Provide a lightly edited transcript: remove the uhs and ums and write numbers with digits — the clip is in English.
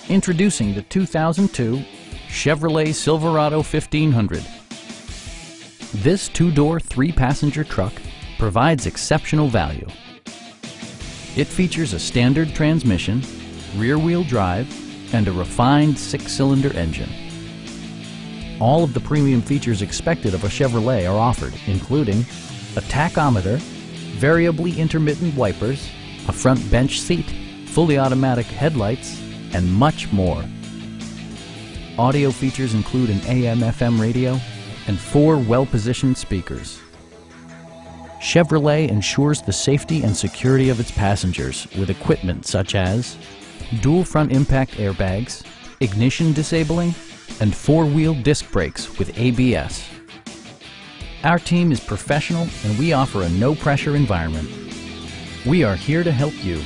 Introducing the 2002 Chevrolet Silverado 1500. This two-door, three-passenger truck provides exceptional value. It features a standard transmission, rear-wheel drive, and a refined six-cylinder engine. All of the premium features expected of a Chevrolet are offered, including a tachometer, variably intermittent wipers, a front bench seat, fully automatic headlights, and much more. Audio features include an AM/FM radio and 4 well-positioned speakers. Chevrolet ensures the safety and security of its passengers with equipment such as dual front impact airbags, ignition disabling, and 4-wheel disc brakes with ABS. Our team is professional and we offer a no-pressure environment. We are here to help you.